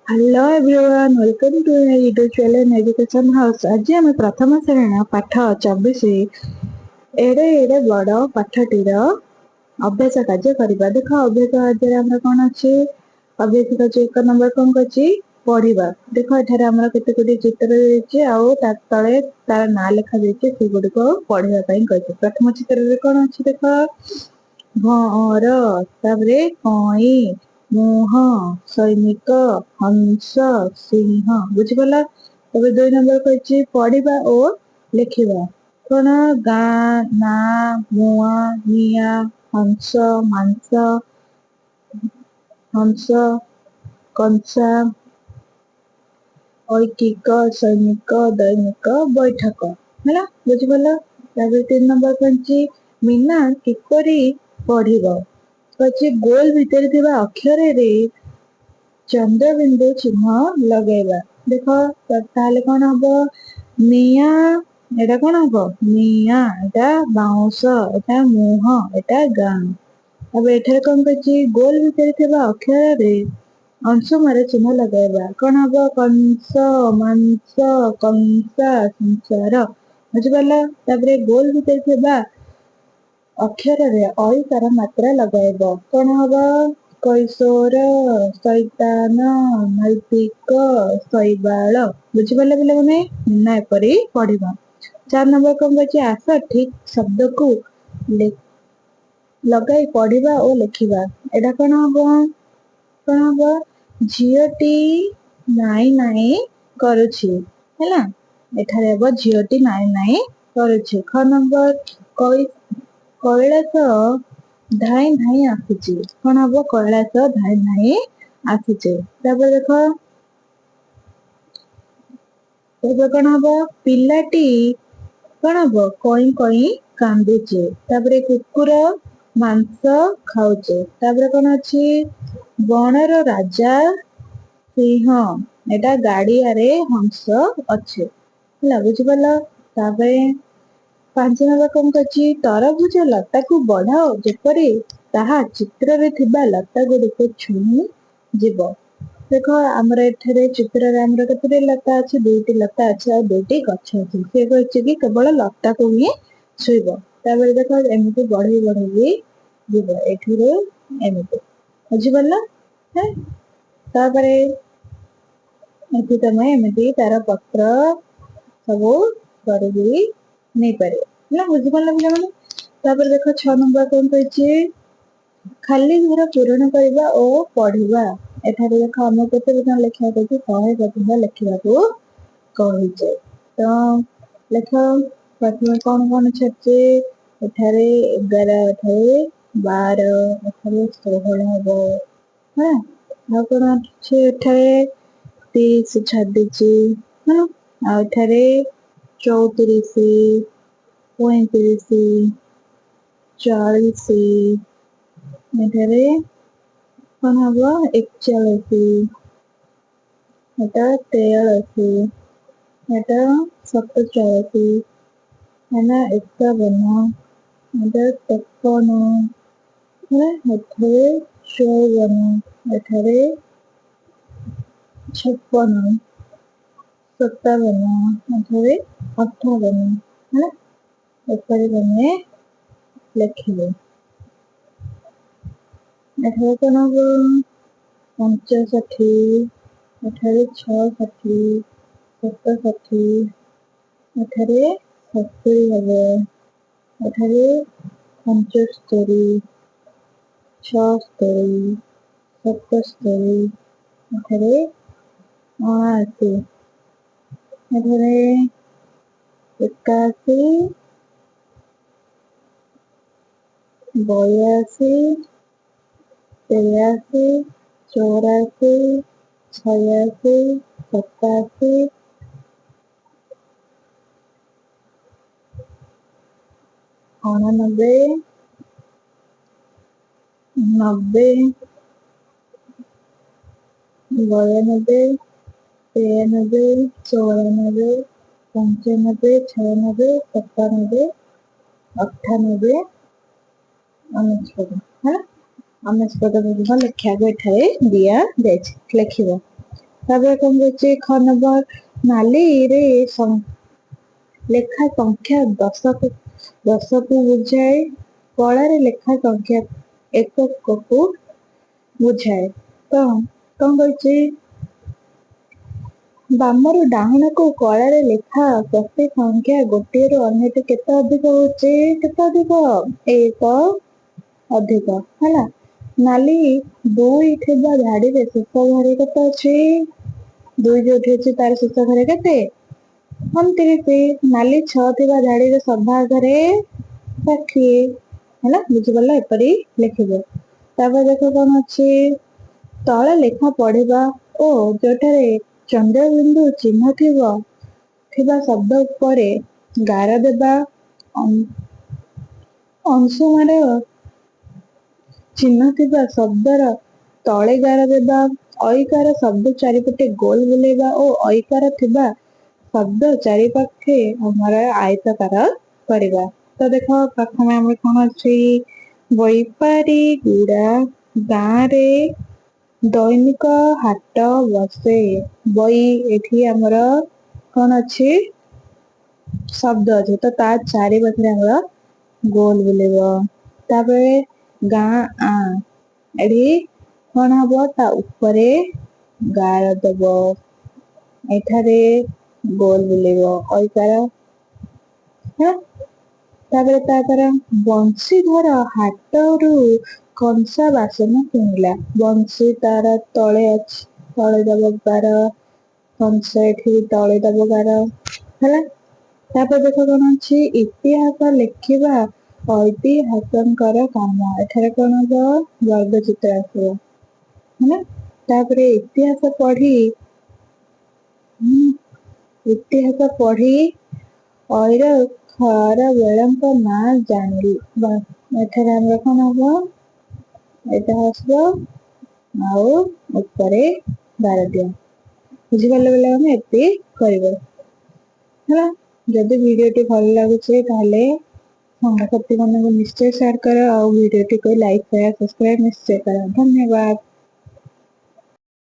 Hello everyone welcome to YouTube channel education house. आज आम प्रथम श्रेणी पाठ 24 एडे एडे बड़ पाठटीर अभ्यास कार्य करवा। देख अभ्यास कार्य आम कौन अच्छे अभ्यास कार्य एक नंबर कौन कर पढ़ा। देख एठार आम केते गुडी चित्र देछि आउ ता तळे तार ना लिखा देछि से गुडी को पढ़िया पई कहछि। प्रथम चित्र रे कौन अछि देख भर ताबरे कई मुह सैनिक हंस सिंह बुझीगला। तबे 2 नंबर कहछि पढ़िबा ओ लिखिबा कौन गाँ ना मुआ निया हंस मांस हंस कंसा ऐकिक सैनिक दैनिक बैठक है बुझीगला। तबे 3 नंबर कहछि मीना किपरि पढ़िबो कहछि गोल भितर थिबा अक्षर रे चंद्रबिंदु चिन्ह लगेगा। देख ताले कौन हम निया एटा कौन हम निया एटा बाउंस एटा मुह एटा गाँ। अब एठारे कौन कहछि गोल भितर थिबा अक्षर रे अंश मारे चिन्ह लगेगा कौन हम कंस मांस कंसा संसार बुझीगला। ताबरे गोल भितर थिबा अक्षर रे ऐकार मात्रा लगाइब कौन हम कैशोर शैतान नैतिक शैबाल बुझीगला पिला माने ना एपरी पढ़िबा। 4 नंबर कौन कहछि आस ठीक शब्द को लगाई पढ़िबा ओ लिखिबा। एटा कौन हम झियोटी नाई नाई करूछि हैला एठारे अब झियोटी नाई नाई करूछि। 6 नंबर कैलाश धाई धाई आସୁଛି कौन हम कैलाश धाई धाई आସୁଛି। तापर देख तापर कौन हम पिलाटी कौन हम कई कई कांदुचे। तापर कुकुर मांस खाउचे। तापर कौन अछि बनर राजा सिंह एटा गाड़िया रे हंस अच्छे ହେଲା ବୁଝିପାରିଲ। ତାପରେ 5 ନମ୍ବର କଣ କହିଛି ତରଭୁଜ ଲତାକୁ ବଢାଅ ଯେପରି ତାହା ଚିତ୍ରରେ ଥିବା ଲତା ଗୁଡ଼ିକୁ ଛୁଇଁ ଯିବ। ଦେଖ ଆମର ଏଠାରେ ଚିତ୍ରରେ ଆମର କେତେଟି ଲତା ଅଛି 2ଟି ଲତା ଅଛି ଆଉ 2ଟି ଗଛ ଅଛି। ସେ କହିଛି କି କେବଳ ଲତାକୁ ହିଁ ଛୁଇଁବ। ତାପରେ ଦେଖ ଏମିତି ବଢେଇ ବଢେଇ ଯିବ ଏଠିରୁ ଏମିତି ବୁଝିପାରିଲ। ତାପରେ ଏଠି ତମେ ଏମିତି ତାର ପତ୍ର ସବୁ କରିକି ନେଇପାରିବ ହେଲା ବୁଝିପାରିଲ ପିଲାମାନେ। ତାପରେ ଦେଖ 6 ନମ୍ବର କଣ କହିଛି ଖାଲି ଘର ପୂରଣ କରିବା ଓ ପଢିବା। ଏଠାରେ ଦେଖ ଆମକୁ କେତେ ବିଧାନ ଲେଖିବାକୁ କହିଛି 100 ପ୍ରତିଶତ ଲେଖିବାକୁ କହିଛେ। ତ ଲେଖ ପ୍ରଥମେ କଣ କଣ ଅଛି ଏଠାରେ 11 ଏଠାରେ 12 ଏଠାରେ 16 ହବ ହଁ ଆଉ କଣ ଅଛି ଏଠାରେ 30 ଛାଡିଛି ହଁ ଆଉ ଏଠାରେ 34 35 40 ଏଠାରେ କଣ ହବ 41 ଏଟା 43 ଏଟା 47 ହେଲା 51 ଏଟା 53 ଏଠାରେ 54 ଏଠାରେ 56 57 ଏଠାରେ 58 ହେଲା ଏପରି ତମେ ଲେଖିବେ। ଏଠାରେ କଣ ହବ 65 ଏଠାରେ 66 67 ଏଠାରେ 70 ହବ ଏଠାରେ 75 76 77 ଏଠାରେ 79 ଏଠାରେ 81 82 83 84 86 87 99 90 92 93 94 95 96 97 98 ଅନେଶତ ହେଲା ଅନେଶତ ପର୍ଯ୍ୟନ୍ତ ଲେଖିବାକୁ ଏଠାରେ ଦିଆଯାଇଛି ଲେଖିବ। ତାପରେ କଣ କରୁଛି ख नंबर नालीरे लेखा संख्या 10 को बुझाए कलारे लेखा संख्या 1 को बुझाए। तो कौन करछि बामरू डाहण को कलारे लेखा प्रति संख्या गोटे रु अन्यटी केते अधिक होचे केते अधिक 1 अधिक हला। नाली 2 थिबा धाड़ी रे शेष घरे केते अछि 2 जोठी अछि तार शेष घरे केते 29। नाली 6 थिबा धाड़ी रे सभा घरे 60 हला बुझि गला एपरी लिखिबो। तापर देखो कोन अछि तळे लेखा पढ़िबा ओ जोठारे चंद्रबिंदु चिन्ह थिबा शब्द उपरे गार देबा अंशुमार चिन्ह थिबा शब्दर तळे गार देबा ऐकार शब्द चारिपटे गोल बुलेबा ओ ऐकार थिबा शब्द चारिपाखे हमारा आयतकार करवा। तो देखो प्रथम आम कौन अच्छी बैपारी गुड़ा गाँव रे दैनिक हाट बसे बई एठी हमर कौन अच्छी शब्द अच्छे तो ता चारि पाखे हमर गोल बुलेबो। तापरे गाँ आ एठी कौन हबो ता ऊपरे गार दबो एठारे गोल बुलेबो ऐकार है। तापर बंशीधर हाटरू कंसा बासन किणिला बंशी तार तले अछि तले दबो गार कंसा एठी तले दबो गार हैला। तापर देखो कोन अछि इतिहास लेखिबा ऐतिहासिकर काम एठारे कोन हबो वर्ग चित्र आसीबो हैला। तापर इतिहास पढ़ी और खर बेलଙ୍କ ना जानिली एठारे हमरा कोन हबो एटा हसबो आउ ऊपरे गार दिया बुझी गले बेले हम एति करबो हैला। जदि वीडियो टी भल लागुचे ताले साथी मानक निश्चय शेयर करो और वीडियो टी को लाइक शेयर सब्सक्राइब निश्चय करो। धन्यवाद।